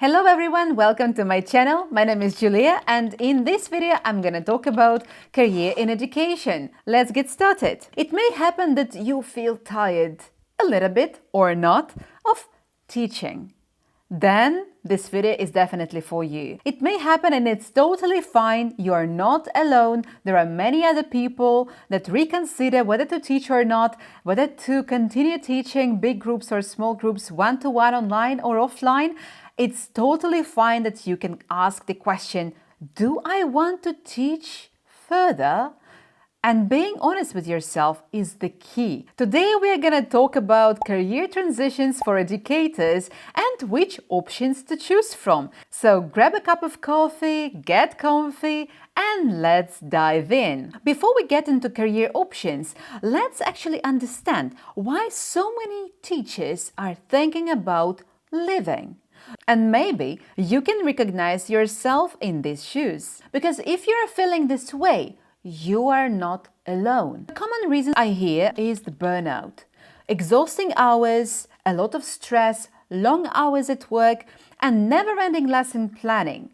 Hello everyone, welcome to my channel. My name is Julia and in this video I'm gonna talk about career in education. Let's get started. It may happen that you feel tired a little bit or not of teaching. Then this video is definitely for you. It may happen and it's totally fine. You are not alone. There are many other people that reconsider whether to teach or not, whether to continue teaching big groups or small groups, one-to-one, online or offline. It's totally fine that you can ask the question, do I want to teach further? And being honest with yourself is the key. Today we are going to talk about career transitions for educators and which options to choose from. So grab a cup of coffee, get comfy, and let's dive in. Before we get into career options, let's actually understand why so many teachers are thinking about leaving. And maybe you can recognize yourself in these shoes. Because if you're feeling this way, you are not alone. A common reason I hear is the burnout. Exhausting hours, a lot of stress, long hours at work, and never-ending lesson planning.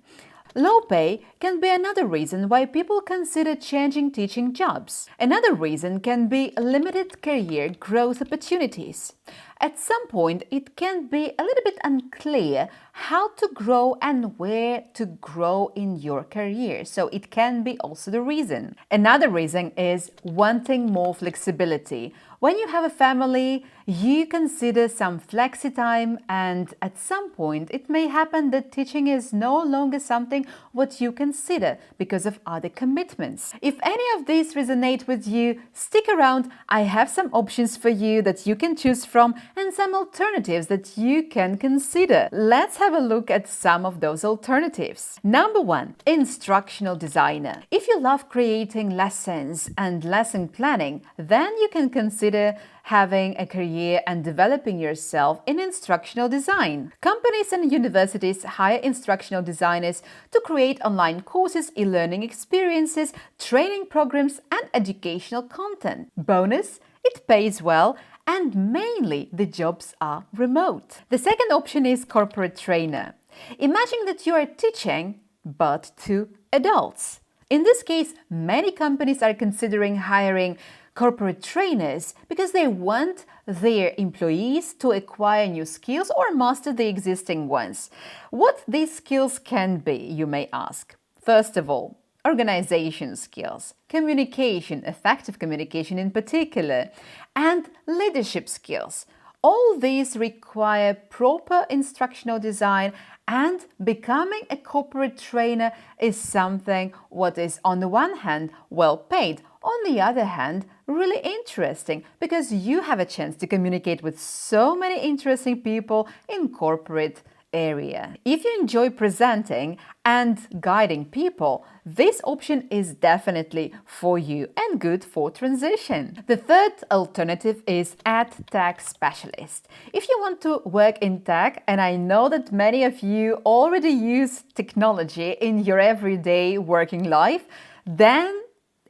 Low pay can be another reason why people consider changing teaching jobs. Another reason can be limited career growth opportunities. At some point, it can be a little bit unclear how to grow and where to grow in your career. So it can be also the reason. Another reason is wanting more flexibility. When you have a family, you consider some flexi time, and at some point it may happen that teaching is no longer something what you consider because of other commitments. If any of these resonate with you, stick around. I have some options for you that you can choose from and some alternatives that you can consider. Let's have a look at some of those alternatives. Number 1, Instructional Designer. If you love creating lessons and lesson planning, then you can consider having a career and developing yourself in instructional design. Companies and universities hire instructional designers to create online courses, e-learning experiences, training programs, and educational content. Bonus, it pays well, and mainly the jobs are remote. The second option is corporate trainer. Imagine that you are teaching, but to adults. In this case, many companies are considering hiring corporate trainers because they want their employees to acquire new skills or master the existing ones. What these skills can be, you may ask. First of all, organization skills, communication, effective communication in particular, and leadership skills. All these require proper instructional design, and becoming a corporate trainer is something what is on the one hand well paid, on the other hand really interesting because you have a chance to communicate with so many interesting people in corporate area. If you enjoy presenting and guiding people, this option is definitely for you and good for transition. The third alternative is EdTech Specialist. If you want to work in tech, and I know that many of you already use technology in your everyday working life, then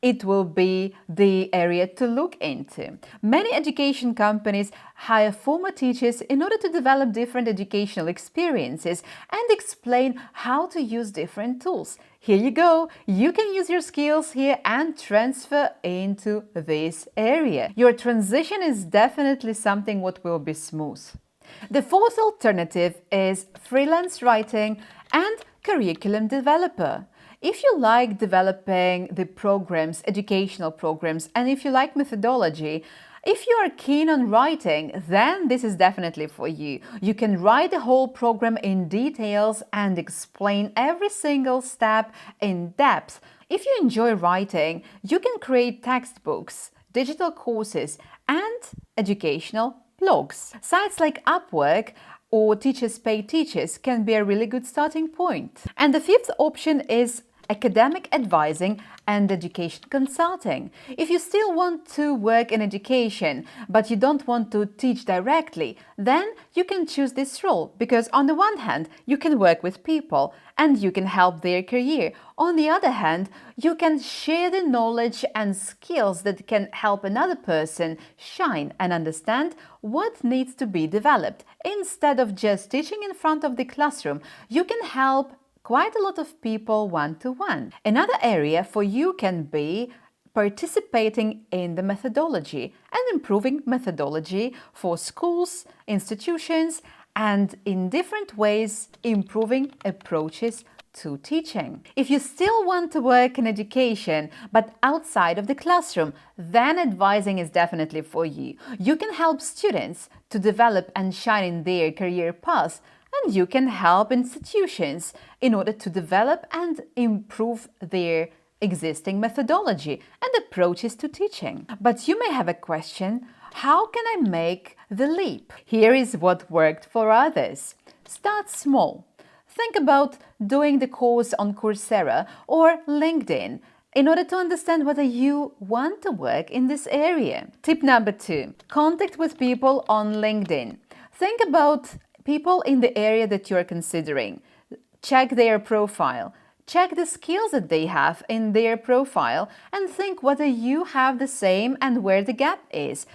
it will be the area to look into. Many education companies hire former teachers in order to develop different educational experiences and explain how to use different tools. Here you go. You can use your skills here and transfer into this area. Your transition is definitely something what will be smooth. The fourth alternative is freelance writing and curriculum developer. If you like developing the programs, educational programs, and if you like methodology, if you are keen on writing, then this is definitely for you. You can write the whole program in details and explain every single step in depth. If you enjoy writing, you can create textbooks, digital courses, and educational blogs. Sites like Upwork or Teachers Pay Teachers can be a really good starting point. And the fifth option is academic advising and education consulting. If you still want to work in education, but you don't want to teach directly, then you can choose this role because on the one hand, you can work with people and you can help their career. On the other hand, you can share the knowledge and skills that can help another person shine and understand what needs to be developed. Instead of just teaching in front of the classroom, you can help quite a lot of people one-to-one. Another area for you can be participating in the methodology and improving methodology for schools, institutions, and in different ways improving approaches to teaching. If you still want to work in education but outside of the classroom, then advising is definitely for you. You can help students to develop and shine in their career paths, and you can help institutions in order to develop and improve their existing methodology and approaches to teaching. But you may have a question, how can I make the leap? Here is what worked for others. Start small. Think about doing the course on Coursera or LinkedIn in order to understand whether you want to work in this area. Tip number 2, contact with people on LinkedIn. Think about people in the area that you are considering. Check their profile. Check the skills that they have in their profile and think whether you have the same and where the gap is.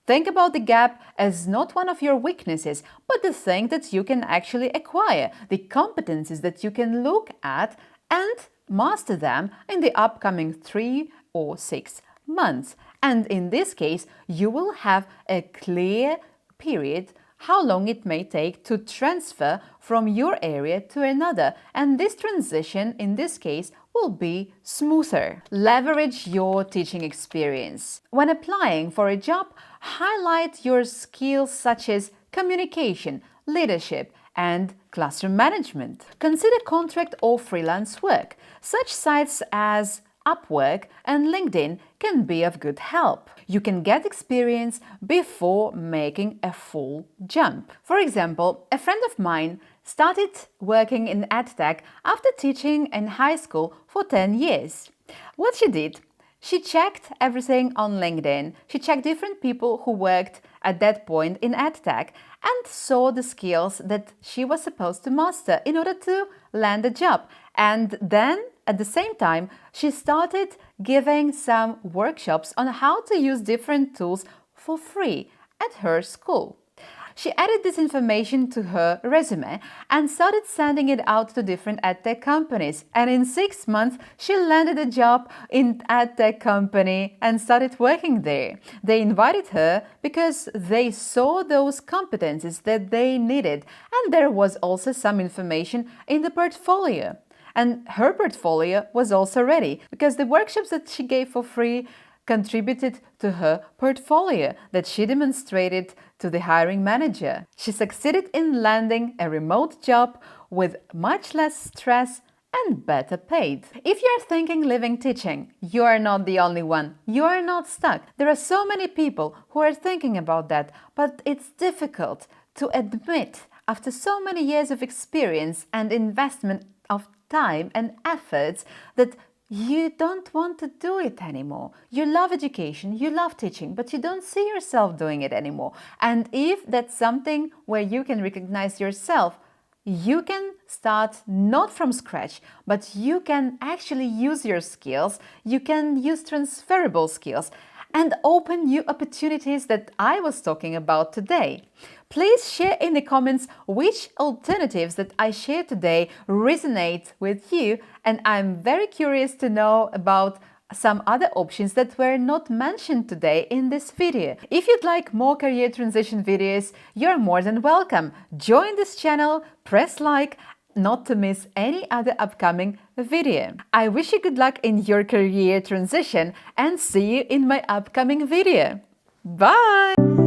Think about the gap as not one of your weaknesses, but the thing that you can actually acquire, the competencies that you can look at and master them in the upcoming 3 or 6 months. And in this case, you will have a clear period how long it may take to transfer from your area to another, and this transition in this case will be smoother. Leverage your teaching experience. When applying for a job, highlight your skills such as communication, leadership, and classroom management. Consider contract or freelance work. Such sites as Upwork and LinkedIn can be of good help. You can get experience before making a full jump. For example, a friend of mine started working in EdTech after teaching in high school for 10 years. What she did? She checked everything on LinkedIn. She checked different people who worked at that point in EdTech and saw the skills that she was supposed to master in order to land a job. And then, at the same time, she started giving some workshops on how to use different tools for free at her school. She added this information to her resume and started sending it out to different EdTech companies. And in 6 months, she landed a job in EdTech company and started working there. They invited her because they saw those competencies that they needed. And there was also some information in the portfolio. And her portfolio was also ready because the workshops that she gave for free contributed to her portfolio that she demonstrated to the hiring manager. She succeeded in landing a remote job with much less stress and better paid. If you are thinking leaving teaching, you are not the only one. You are not stuck. There are so many people who are thinking about that, but it's difficult to admit after so many years of experience and investment of time and efforts that you don't want to do it anymore. You love education, you love teaching, but you don't see yourself doing it anymore. And if that's something where you can recognize yourself, you can start not from scratch, but you can actually use your skills, you can use transferable skills and open new opportunities that I was talking about today. Please share in the comments which alternatives that I shared today resonate with you, and I'm very curious to know about some other options that were not mentioned today in this video. If you'd like more career transition videos, you're more than welcome. Join this channel, press like, not to miss any other upcoming video. I wish you good luck in your career transition and see you in my upcoming video. Bye!